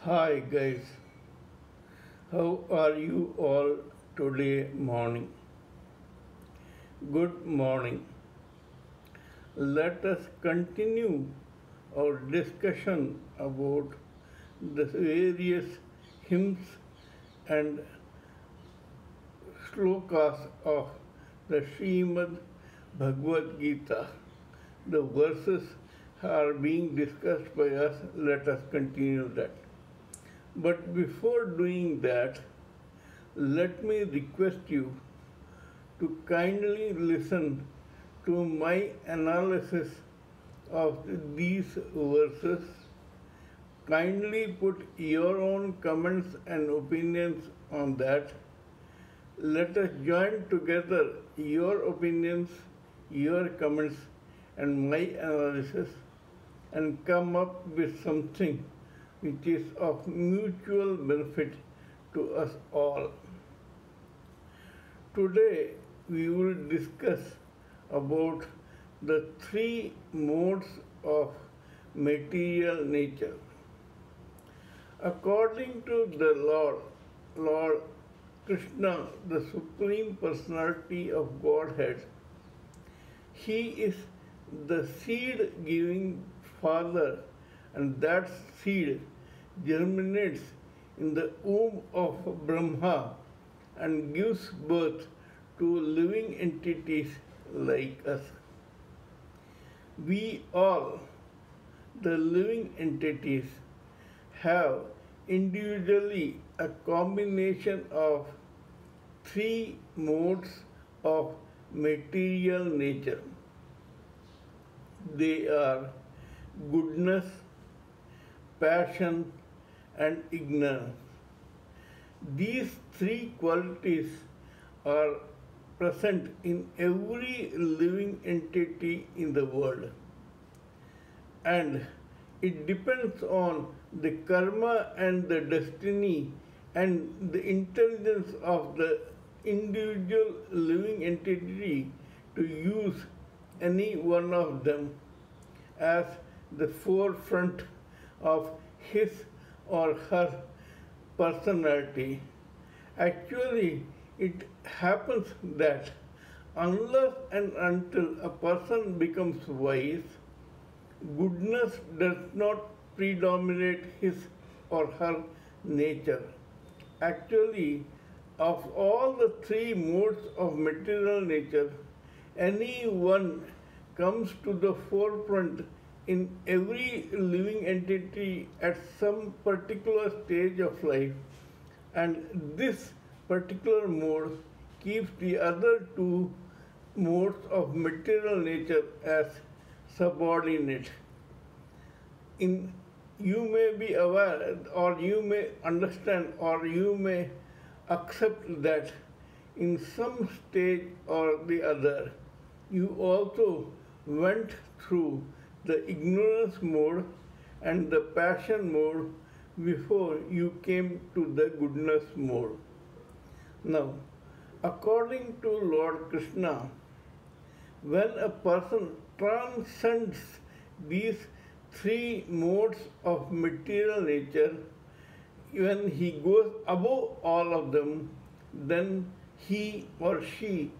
Hi guys, how are you all today morning? Good morning. Let us continue our discussion about the various hymns and slokas of the Srimad Bhagavad Gita. The verses are being discussed by us. Let us continue that. But before doing that, let me request you to kindly listen to my analysis of these verses. Kindly put your own comments and opinions on that. Let us join together your opinions, your comments, and my analysis and come up with something which is of mutual benefit to us all. Today we will discuss about the three modes of material nature. According to the Lord Krishna, the Supreme Personality of Godhead, He is the seed-giving Father, and that seed germinates in the womb of Brahma and gives birth to living entities like us. We all, the living entities, have individually a combination of three modes of material nature. They are goodness, passion, and ignorance. These three qualities are present in every living entity in the world, and it depends on the karma and the destiny and the intelligence of the individual living entity to use any one of them as the forefront of his or her personality. Actually, it happens that unless and until a person becomes wise, goodness does not predominate his or her nature. Actually, of all the three modes of material nature, any one comes to the forefront in every living entity at some particular stage of life, and this particular mode keeps the other two modes of material nature as subordinate. You may be aware, or you may understand, or you may accept that in some stage or the other, you also went through the ignorance mode and the passion mode before you came to the goodness mode. Now, according to Lord Krishna, when a person transcends these three modes of material nature, when he goes above all of them, then he or she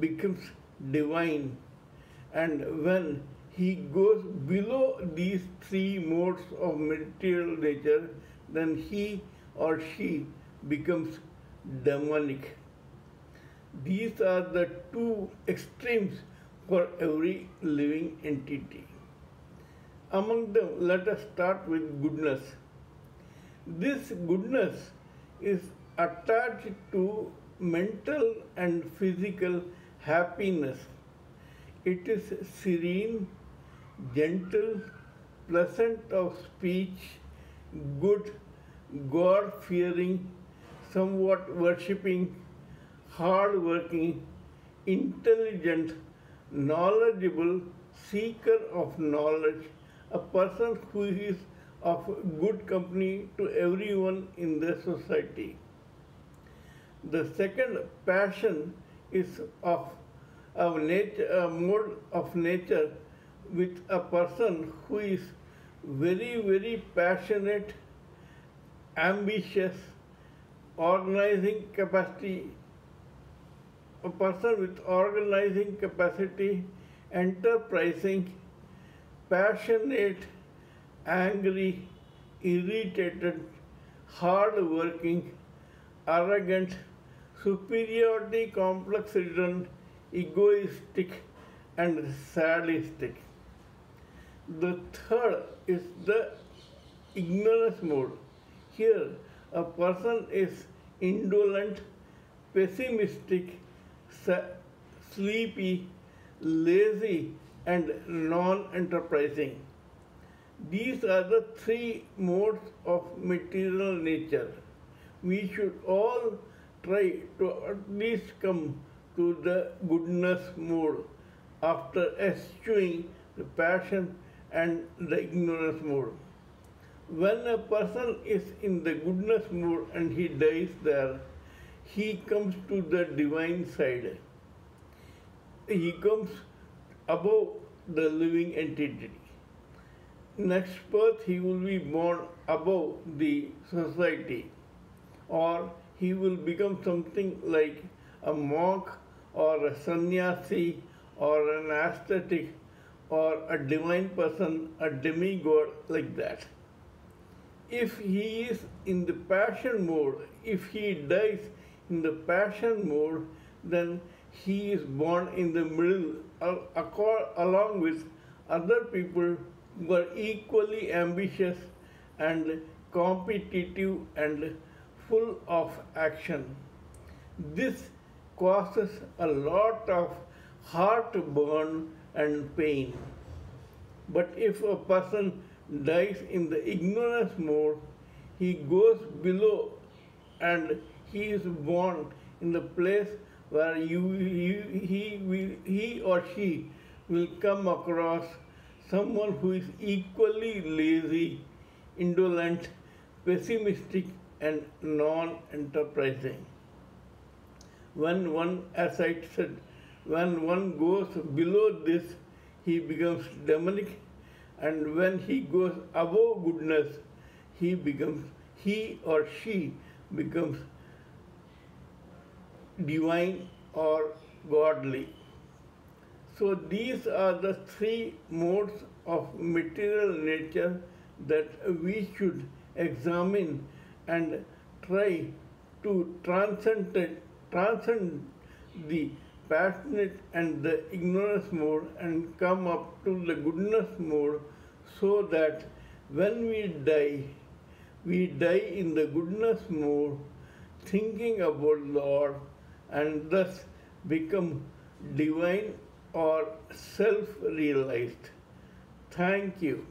becomes divine. And when he goes below these three modes of material nature, then he or she becomes demonic. These are the two extremes for every living entity. Among them, let us start with goodness. This goodness is attached to mental and physical happiness. It is serene, gentle, pleasant of speech, good, God-fearing, somewhat worshipping, hard-working, intelligent, knowledgeable, seeker of knowledge, a person who is of good company to everyone in the society. The second, passion, is of a mode of nature with a person who is very, very passionate ambitious, organizing capacity, a person with organizing capacity, enterprising, passionate, angry, irritated, hard-working, arrogant, superiority complex ridden, egoistic, and sadistic. The third is the ignorance mode. Here, a person is indolent, pessimistic, sleepy, lazy, and non-enterprising. These are the three modes of material nature. We should all try to at least come to the goodness mode after eschewing the passion and the ignorance mode. When a person is in the goodness mode and he dies there, he comes to the divine side. He comes above the living entity. Next birth, he will be born above the society, or he will become something like a monk or a sannyasi or an ascetic or a divine person, a demigod, like that. If he is in the passion mode, if he dies in the passion mode, then he is born in the middle along with other people who are equally ambitious and competitive and full of action. This causes a lot of heartburn and pain. But if a person dies in the ignorance mode, he goes below and he is born in the place where he or she will come across someone who is equally lazy, indolent, pessimistic, and non-enterprising. When one, as I said, when one goes below this, he becomes demonic, and when he goes above goodness, he or she becomes divine or godly. So these are the three modes of material nature that we should examine and try to transcend the passionate and the ignorance mode and come up to the goodness mode, so that when we die in the goodness mode, thinking about Lord, and thus become divine or self-realized. Thank you.